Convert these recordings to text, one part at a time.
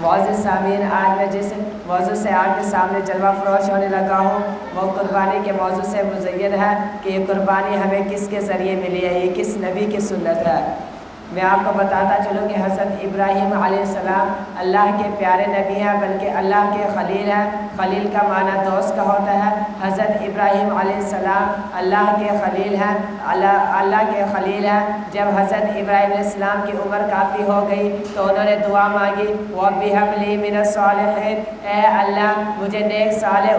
معزز سامعین، آج میں جس موضوع سے آپ کے سامنے جلوہ فروش ہونے لگا ہوں وہ قربانی کے موضوع سے مزین ہے کہ یہ قربانی ہمیں کس کے ذریعے ملی ہے، یہ کس نبی کی سنت ہے۔ میں آپ کو بتاتا چلوں کہ حضرت ابراہیم علیہ السلام اللہ کے پیارے نبی ہیں، بلکہ اللہ کے خلیل ہیں۔ خلیل کا معنی دوست کا ہوتا ہے۔ حضرت ابراہیم علیہ السلام اللہ کے خلیل ہیں، اللہ کے خلیل ہیں۔ جب حضرت ابراہیم علیہ السلام کی عمر کافی ہو گئی تو انہوں نے دعا مانگی، وَبِهَبْ لِي مِنَ الصَّالِحِينَ، اے اللہ مجھے نیک صالح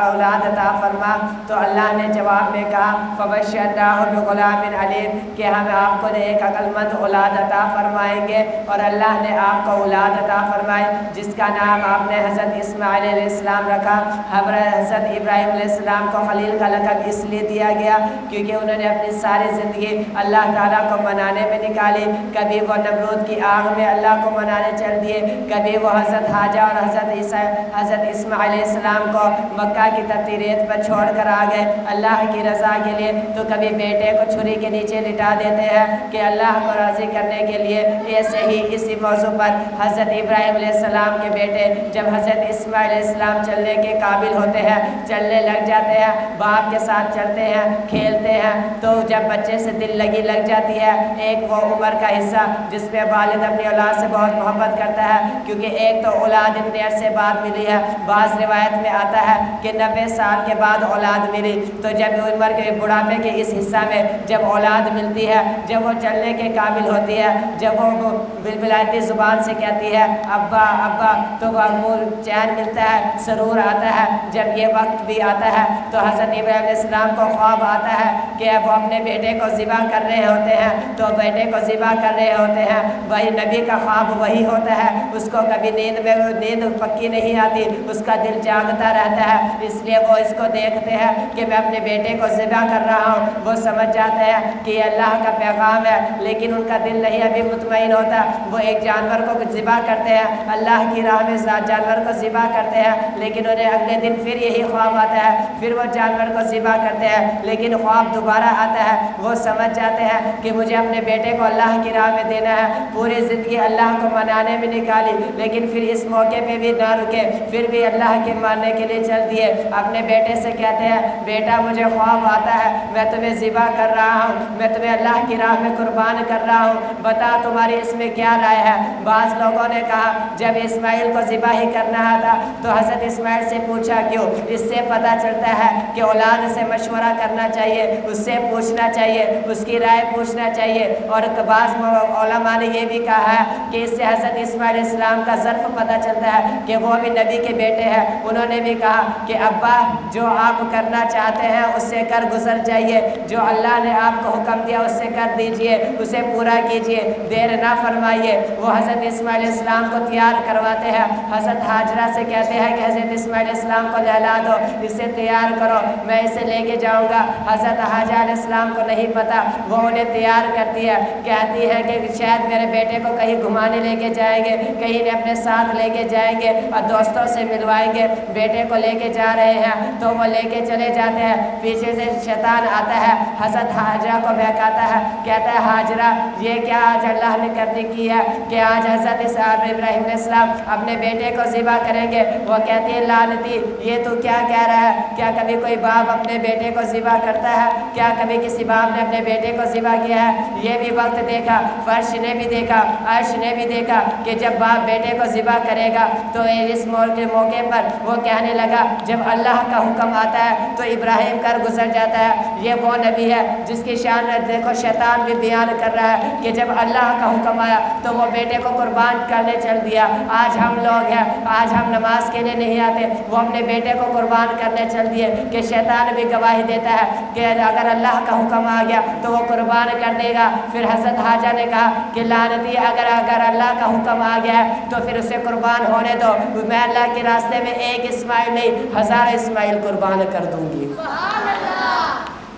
اولاد عطا فرما۔ تو اللہ نے جواب میں کہا فَبَشَّرْنَاهُ بِغُلَامٍ عَلِيمٍ، کہ ہم آپ کو ایک عقل مند اولاد عطا فرمائیں گے۔ اور اللہ نے آپ کو اولاد عطا فرمائی جس کا نام آپ نے حضرت اسماعیل علیہ السلام رکھا۔ حضرت ابراہیم علیہ السلام کو خلیل کا لقب اس لیے دیا گیا کیونکہ انہوں نے اپنی ساری زندگی اللہ تعالیٰ کو منانے میں نکالی۔ کبھی وہ نمرود کی آگ میں اللہ کو منانے چل دیے، کبھی وہ حضرت حاجہ اور حضرت اسماعیل علیہ السلام کو مکہ کی تپتی ریت پر چھوڑ کر آ گئے اللہ کی رضا کے لیے۔ تو کبھی بیٹے کو چھری کے نیچے لٹا دیتے ہیں کہ اللہ کو راضی کرنے کے لیے۔ ایسے ہی اسی موضوع پر حضرت ابراہیم علیہ السلام کے بیٹے جب حضرت اسماعیل علیہ السلام چلنے کے قابل ہوتے ہیں، چلنے لگ جاتے ہیں، باپ کے ساتھ چلتے ہیں، کھیلتے ہیں، تو جب بچے سے دل لگی لگ جاتی ہے، ایک وہ عمر کا حصہ جس میں والد اپنی اولاد سے بہت محبت کرتا ہے، کیونکہ ایک تو اولاد اتنے عرصے بعد ملی ہے، بعض روایت میں آتا ہے کہ 90 سال کے بعد اولاد ملی۔ تو جب عمر کے بڑھاپے کے اس حصہ میں جب اولاد ملتی ہے، جب وہ چلنے کے قابل ہوتی ہے، جب وہ بلبلاتی زبان سے کہتی ہے ابا ابا، تو وہ چین ملتا ہے، سرور آتا ہے۔ جب یہ وقت بھی آتا ہے تو حضرت ابراہیم علیہ السلام کو خواب آتا ہے کہ وہ اپنے بیٹے کو ذبح کر رہے ہوتے ہیں، تو بیٹے کو ذبح کر رہے ہوتے ہیں، وہی نبی کا خواب وہی ہوتا ہے۔ اس کو کبھی نیند پکی نہیں آتی، اس کا دل جاگتا رہتا ہے، اس لیے وہ اس کو دیکھتے ہیں کہ میں اپنے بیٹے کو ذبح کر رہا ہوں۔ وہ سمجھ جاتے ہیں کہ یہ اللہ کا پیغام ہے، لیکن ان کا دل نہیں ابھی مطمئن ہوتا۔ وہ ایک جانور کو ذبح کرتے ہیں، اللہ کی راہ میں جانور کو ذبح کرتے ہیں، لیکن انہیں اگلے دن پھر یہی خواب آتا ہے، پھر وہ جانور کو ذبح کرتے ہیں، لیکن خواب دوبارہ آتا ہے۔ وہ سمجھ جاتے ہیں کہ مجھے اپنے بیٹے کو اللہ کی راہ میں دینا ہے۔ پوری زندگی اللہ کو منانے میں نکالی، لیکن پھر اس موقع پہ بھی نہ رکے، پھر بھی اللہ کے ماننے کے لیے چل دیے۔ اپنے بیٹے سے کہتے ہیں بیٹا مجھے خواب آتا ہے، میں تمہیں ذبح کر رہا ہوں، میں تمہیں اللہ کی راہ میں قربان کر رہا ہوں، بتا تمہاری اس میں کیا رائے ہے؟ بعض لوگوں نے کہا جب اسماعیل کو ذبح ہی کرنا تھا تو حضرت اسماعیل سے پوچھا کیوں؟ اس سے پتہ چلتا ہے کہ اولاد سے مشورہ کرنا چاہیے، اس سے پوچھنا چاہیے، اس کی رائے پوچھنا چاہیے۔ اور بعض علماء نے یہ بھی کہا ہے کہ اس سے حضرت اسماعیل علیہ السلام کا ظرف پتہ چلتا ہے کہ وہ بھی نبی کے بیٹے ہیں۔ انہوں نے بھی کہا کہ ابا جو آپ کرنا چاہتے ہیں اس سے کر گزر جائیے، جو اللہ نے آپ کو حکم دیا اس سے کر دیجئے، اسے پورا کیجئے، دیر نہ فرمائیے۔ وہ حضرت اسماعیل علیہ السلام کو تیار کرواتے ہیں، حضرت حاجرہ سے کہتے ہیں کہ حضرت اسماعیل علیہ السلام کو نہلا دو، اسے تیار کرو، میں اسے لے کے جاؤں گا۔ حضرت حاجرہ علیہ السلام کو نہیں پتا، وہ انہیں تیار کرتی ہے، کہتی ہے کہ شاید میرے بیٹے کو کہیں گھمانے لے کے جائیں گے، کہیں نے اپنے ساتھ لے کے جائیں گے اور دوستوں سے ملوائیں گے۔ بیٹے کو لے کے جا رہے ہیں تو وہ لے کے چلے جاتے ہیں، پیچھے سے شیطان آتا ہے، حضرت حاجرہ کو بہکاتا ہے، کہتا ہے حاجرہ یہ کیا آج اللہ نے کرنے کی ہے کہ آج حضرت ابراہیم علیہ السلام اپنے بیٹے کو ذبح کریں گے؟ وہ کہتی ہے لعنتی یہ تو کیا کہہ رہا ہے؟ کیا کبھی کوئی باپ اپنے بیٹے کو ذبح کرتا ہے؟ کیا کبھی کسی باپ نے اپنے بیٹے کو ذبح کیا ہے؟ یہ بھی وقت دیکھا، فرش نے بھی دیکھا، عرش نے بھی دیکھا کہ جب باپ بیٹے کو ذبح کرے گا تو اس موقع پر وہ کہنے لگا جب اللہ کا حکم آتا ہے تو ابراہیم کر گزر جاتا ہے۔ یہ وہ نبی ہے جس کی شان دیکھو شیطان بھی بیان کر رہا ہے کہ جب اللہ کا حکم آیا تو وہ بیٹے کو قربان کرنے چل دیا۔ آج ہم لوگ ہیں، آج ہم نماز کے لیے نہیں آتے، وہ اپنے بیٹے کو قربان کرنے چل دیے کہ شیطان بھی گواہی دیتا ہے کہ اگر اللہ کا حکم آ گیا تو وہ قربان کر دے گا۔ پھر حضرت حاجہ نے کہا کہ لعنتی اگر اللہ کا حکم آ گیا ہے تو پھر اسے قربان ہونے دو، میں اللہ کے راستے میں ایک اسماعیل نہیں 1000 اسماعیل قربان کر دوں گی۔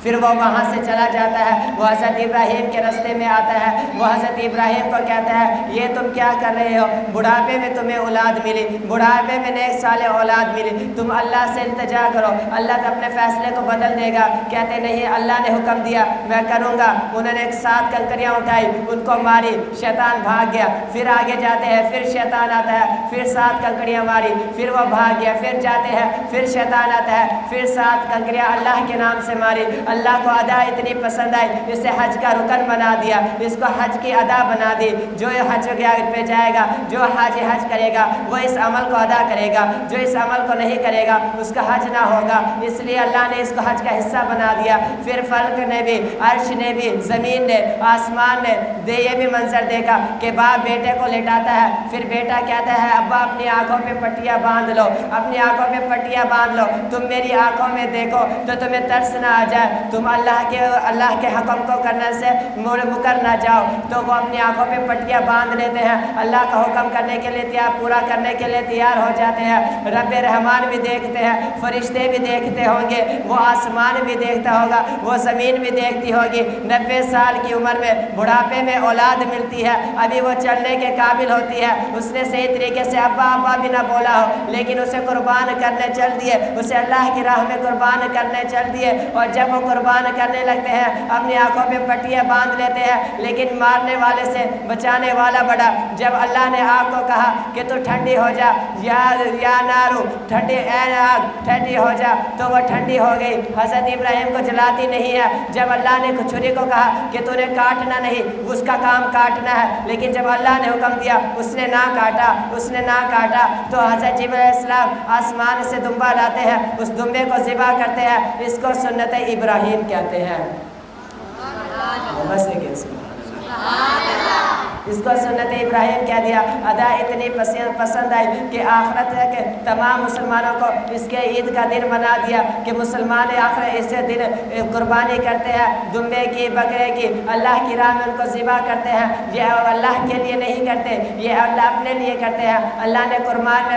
پھر وہ وہاں سے چلا جاتا ہے، وہ حضرت ابراہیم کے راستے میں آتا ہے، وہ حضرت ابراہیم کو کہتا ہے یہ تم کیا کر رہے ہو، بڑھاپے میں تمہیں اولاد ملی، بڑھاپے میں نیک صالح اولاد ملی، تم اللہ سے التجا کرو، اللہ اپنے فیصلے کو بدل دے گا۔ کہتے نہیں، اللہ نے حکم دیا میں کروں گا۔ انہوں نے 7 کنکریاں اٹھائی، ان کو ماری، شیطان بھاگ گیا۔ پھر آگے جاتے ہیں، پھر شیطان آتا ہے، پھر 7 کنکریاں ماری، پھر وہ بھاگ گیا۔ پھر جاتے ہیں، پھر شیطان آتا ہے، پھر 7 کنکریاں اللہ کے نام سے ماری۔ اللہ کو ادا اتنی پسند آئی، اسے حج کا رکن بنا دیا، اس کو حج کی ادا بنا دی۔ جو حج پہ جائے گا، جو حاجی حج کرے گا وہ اس عمل کو ادا کرے گا، جو اس عمل کو نہیں کرے گا اس کا حج نہ ہوگا۔ اس لیے اللہ نے اس کو حج کا حصہ بنا دیا۔ پھر فلک نے بھی، عرش نے بھی، زمین نے، آسمان نے یہ بھی منظر دیکھا کہ باپ بیٹے کو لٹاتا ہے، پھر بیٹا کہتا ہے ابا اپنی آنکھوں پہ پٹیاں باندھ لو، اپنی آنکھوں پہ پٹیاں باندھ لو، تم میری آنکھوں میں دیکھو تو تمہیں ترس نہ آ جائے، تم اللہ کے حکم کو کرنے سے مکر نہ جاؤ۔ تو وہ اپنی آنکھوں پہ پٹیاں باندھ لیتے ہیں، اللہ کا حکم کرنے کے لیے پورا کرنے کے لیے تیار ہو جاتے ہیں۔ رب رحمان بھی دیکھتے ہیں، فرشتے بھی دیکھتے ہوں گے، وہ آسمان بھی دیکھتا ہوگا، وہ زمین بھی دیکھتی ہوگی۔ 90 سال کی عمر میں بڑھاپے میں اولاد ملتی ہے، ابھی وہ چلنے کے قابل ہوتی ہے، اس نے صحیح طریقے سے ابا ابا بھی نہ بولا ہو، لیکن اسے قربان کرنے چل دیے، اسے اللہ کی راہ میں قربان کرنے چل دیے۔ اور جب وہ قربان کرنے لگتے ہیں اپنی آنکھوں پہ پٹیاں باندھ لیتے ہیں، لیکن مارنے والے سے بچانے والا بڑا۔ جب اللہ نے آگ کو کہا کہ تو ٹھنڈی ہو جا، یا نارو ٹھنڈی، اے آگ ٹھنڈی ہو جا، تو وہ ٹھنڈی ہو گئی۔ حضرت ابراہیم کو جلاتی نہیں ہے۔ جب اللہ نے چھری کو کہا کہ تو نے کاٹنا نہیں، اس کا کام کاٹنا ہے، لیکن جب اللہ نے حکم دیا اس نے نہ کاٹا، اس نے نہ کاٹا۔ تو حضرت جبرائیل علیہ السلام آسمان سے دمبا لاتے ہیں، اس دمبے کو ذبح کرتے ہیں، اس کو سنت ابراہیم کہتے ہیں۔ اس کو سنت ابراہیم کہہ دیا۔ ادا اتنی پسند آئی کہ آخرت ہے کہ تمام مسلمانوں کو اس کے عید کا دن بنا دیا کہ مسلمان آخر اس دن قربانی کرتے ہیں، دمبے کی، بکرے کی، اللہ کی راہ میں ان کو ذبح کرتے ہیں۔ یہ اللہ کے لیے نہیں کرتے، یہ اللہ اپنے لیے کرتے ہیں۔ اللہ نے قرآن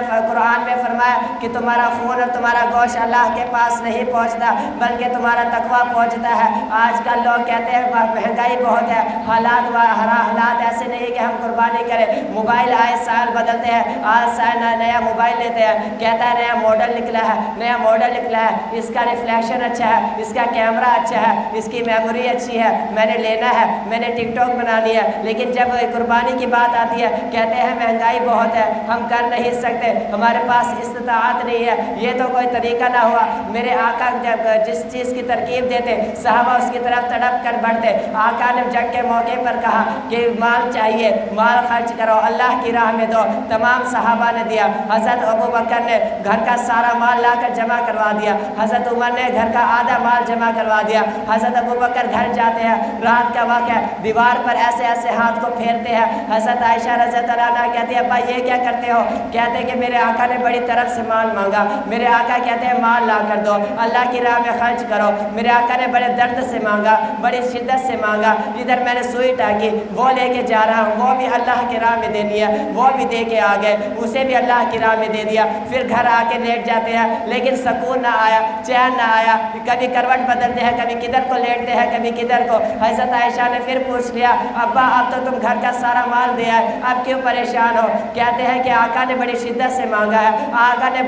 میں فرمایا کہ تمہارا خون اور تمہارا گوشت اللہ کے پاس نہیں پہنچتا، بلکہ تمہارا تقویٰ پہنچتا ہے۔ آج کل لوگ کہتے ہیں مہنگائی بہت ہے، حالات ایسے نہیں کہ ہم قربانی کریں۔ موبائل آئے سال بدلتے ہیں، آج سال نیا موبائل لیتے ہیں، کہتا ہے نیا ماڈل نکلا ہے، نیا ماڈل نکلا ہے، اس کا ریفلیکشن اچھا ہے، اس کا کیمرہ اچھا ہے، اس کی میموری اچھی ہے، میں نے لینا ہے، میں نے ٹک ٹاک بنانی ہے۔ لیکن جب قربانی کی بات آتی ہے کہتے ہیں مہنگائی بہت ہے، ہم کر نہیں سکتے، ہمارے پاس استطاعت نہیں ہے، یہ تو کوئی طریقہ نہ ہوا۔ میرے آقا جب جس چیز کی ترکیب دیتے صحابہ اس کی طرف تڑپ کر بڑھتے۔ آقا نے جنگ کے موقع پر کہا کہ مال چاہیے، مال خرچ کرو، اللہ کی راہ میں دو۔ تمام صحابہ نے دیا۔ حضرت ابوبکر نے گھر کا سارا مال لا کر جمع کروا دیا، حضرت عمر نے گھر کا آدھا مال جمع کروا دیا۔ حضرت ابوبکر گھر جاتے ہیں، رات کا واقعہ، دیوار پر ایسے ایسے ہاتھ کو پھیرتے ہیں۔ حضرت عائشہ رضی اللہ عنہا کہتی ہے ابا یہ کیا کرتے ہو؟ کہتے ہیں کہ میرے آقا نے بڑی طرف سے مال مانگا، میرے آقا کہتے ہیں مال لا کر دو، اللہ کی راہ میں خرچ کرو۔ میرے آقا نے بڑے درد سے مانگا، بڑی شدت سے مانگا، ادھر میں نے سوئی ٹانکی، وہ لے کے جا رہا ہوں، وہ بھی اللہ کی راہ میں دینی ہے، وہ بھی دے کے آ گئے، اسے بھی اللہ کی راہ میں دے دیا۔ پھر گھر آ کے لیٹ جاتے ہیں، لیکن سکون نہ آیا، چین نہ آیا، کبھی کروٹ بدلتے ہیں، کبھی کدھر کو لیٹتے ہیں، کبھی کدھر کو۔ حضرت عائشہ نے پھر پوچھ لیا ابا اب تو تم گھر کا سارا مال دیا ہے، اب کیوں پریشان ہو؟ کہتے ہیں کہ آقا نے بڑی شدت سے مانگا ہے، آقا نے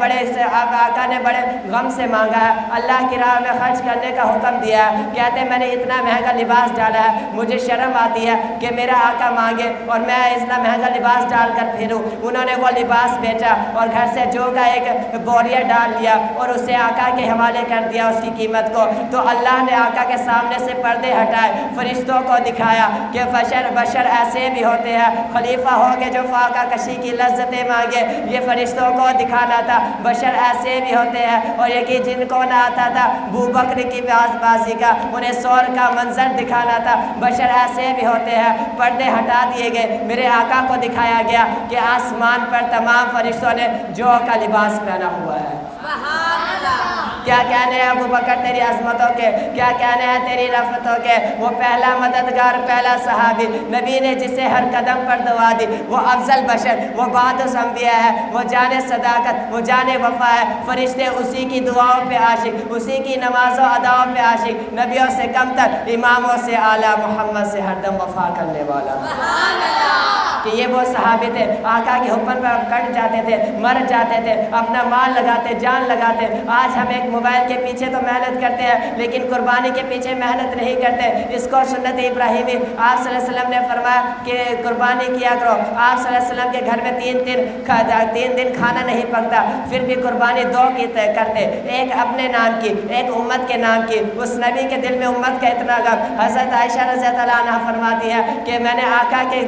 بڑے غم سے مانگا ہے، اللہ کی راہ میں خرچ کرنے کا حکم دیا ہے۔ کہتے ہیں میں نے اتنا مہنگا لباس ڈالا ہے، مجھے شرم آتی ہے کہ میرا آقا مانگے اور میں اتنا مہنگا لباس ڈال کر پھروں۔ انہوں نے وہ لباس بیچا اور گھر سے جو کا ایک بوریا ڈال لیا اور اسے آقا کے حوالے کر دیا اس کی قیمت کو۔ تو اللہ نے آقا کے سامنے سے پردے ہٹائے، فرشتوں کو دکھایا کہ بشر ایسے بھی ہوتے ہیں، خلیفہ ہو کے جو فاقہ کشی کی لذتیں مانگے، یہ فرشتوں کو دکھانا تھا، بشر ایسے بھی ہوتے ہیں۔ اور یہ کہ جن کو نہ آتا تھا بو بکر کی بازی کا، انہیں سور کا منظر دکھانا تھا، بشر ایسے بھی ہوتے ہیں۔ پردے ہٹا دیے گئے، میرے آقا کو دکھایا گیا کہ آسمان پر تمام فرشتوں نے جو کا لباس پہنا ہوا ہے۔ سبحان اللہ۔ کیا کہنے ہیں ابو بکر تیری عظمتوں کے، کیا کہنے ہیں تیری رفتوں کے۔ وہ پہلا مددگار، پہلا صحابی، نبی نے جسے ہر قدم پر دعا دی، وہ افضل بشر، وہ بعد الانبیاء ہے، وہ جان صداقت، وہ جان وفا ہے۔ فرشتے اسی کی دعاؤں پہ عاشق، اسی کی نماز و اداؤں پہ عاشق، نبیوں سے کم تر، اماموں سے اعلیٰ، محمد سے ہر دم وفا کرنے والا۔ کہ یہ وہ صحابی تھے آقا کے حکم پر کٹ جاتے تھے، مر جاتے تھے، اپنا مال لگاتے، جان لگاتے۔ آج ہم ایک موبائل کے پیچھے تو محنت کرتے ہیں لیکن قربانی کے پیچھے محنت نہیں کرتے۔ اس کو سنت ابراہیمی آپ صلی اللہ علیہ وسلم نے فرمایا کہ قربانی کیا کرو۔ آپ صلی اللہ علیہ وسلم کے گھر میں 3 دن کھانا نہیں پکتا، پھر بھی قربانی 2 کی کرتے، ایک اپنے نام کی، ایک امت کے نام کی۔ اس نبی کے دل میں امت کا اتنا غم۔ حضرت عائشہ رضی اللہ عنہا فرماتی ہے کہ میں نے آقا کے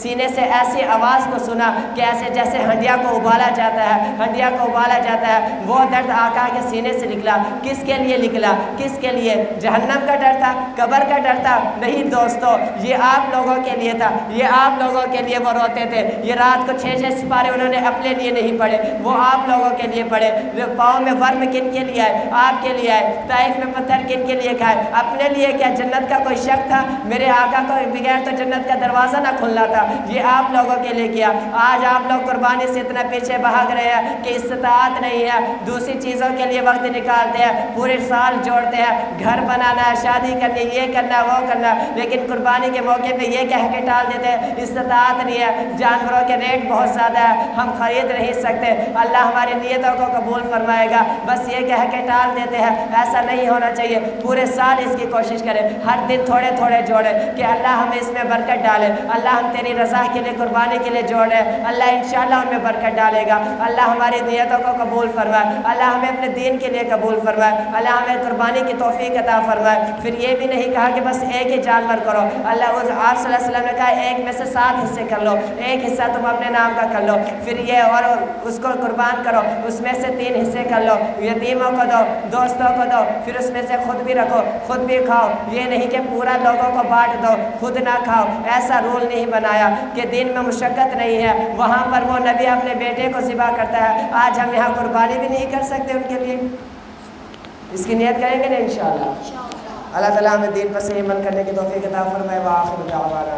سینے سے ایسی آواز کو سنا کہ ایسے جیسے ہنڈیا کو ابالا جاتا ہے، ہنڈیا کو ابالا جاتا ہے۔ وہ درد آقا کے سینے سے نکلا۔ کس کے لیے نکلا؟ کس کے لیے؟ جہنم کا ڈر تھا؟ قبر کا ڈر تھا؟ نہیں دوستو، یہ آپ لوگوں کے لیے تھا، یہ آپ لوگوں کے لیے وہ روتے تھے۔ یہ رات کو 6 سپارے انہوں نے اپنے لیے نہیں پڑھے، وہ آپ لوگوں کے لیے پڑھے۔ پاؤں میں ورم کن کے لیے آئے؟ آپ کے لیے آئے۔ طائف میں پتھر کن کے لیے کھائے؟ اپنے لیے۔ کیا جنت کا کوئی شک تھا؟ میرے آقا کو بغیر تو جنت کا دروازہ نہ کھلنا تھا، یہ آپ لوگوں کے لیے کیا۔ آج آپ لوگ قربانی سے اتنا پیچھے بھاگ رہے ہیں کہ استطاعت نہیں ہے، دوسری چیزوں کے لیے وقت نکالتے ہیں، پورے سال جوڑتے ہیں، گھر بنانا ہے، شادی کرنی، یہ کرنا وہ کرنا، لیکن قربانی کے موقع پہ یہ کہہ کے ٹال دیتے ہیں استطاعت نہیں ہے، جانوروں کے ریٹ بہت زیادہ ہے، ہم خرید نہیں سکتے۔ اللہ ہماری نیتوں کو قبول فرمائے گا، بس یہ کہہ کے ٹال دیتے ہیں۔ ایسا نہیں ہونا چاہیے، پورے سال اس کی کوشش کریں، ہر دن تھوڑے تھوڑے جوڑیں کہ اللہ ہمیں اس میں برکت ڈالے۔ اللہ ہم تیری رضا کے لیے قربانی کے لیے جوڑ رہے ہیں، اللہ انشاءاللہ ان میں برکت ڈالے گا۔ اللہ ہماری نیتوں کو قبول فرمائے، اللہ ہمیں اپنے دین کے لیے قبول فرمائے، اللہ ہمیں قربانی کی توفیق عطا فرمائے۔ پھر یہ بھی نہیں کہا کہ بس ایک ہی جانور کرو، اللہ آپ صلی اللہ علیہ وسلم نے کہا ایک میں سے 7 حصے کر لو، ایک حصہ تم اپنے نام کا کر لو، پھر یہ اور اس کو قربان کرو، اس میں سے 3 حصے کر لو، یتیموں کو دو، دوستوں کو دو، پھر اس میں سے خود بھی رکھو، خود بھی کھاؤ۔ یہ نہیں کہ پورا لوگوں کو بانٹ دو، خود نہ کھاؤ، ایسا رول نہیں بنایا کہ دین میں مشقت نہیں ہے۔ وہاں پر وہ نبی اپنے بیٹے کو ذبح کرتا ہے، آج ہم یہاں قربانی بھی نہیں کر سکتے ان کے لیے۔ اس کی نیت کریں گے نا انشاءاللہ۔ اللہ تعالیٰ ہمیں دین پر صحیح عمل کرنے کی توفیق عطا فرمائے۔ وآخر دعوانا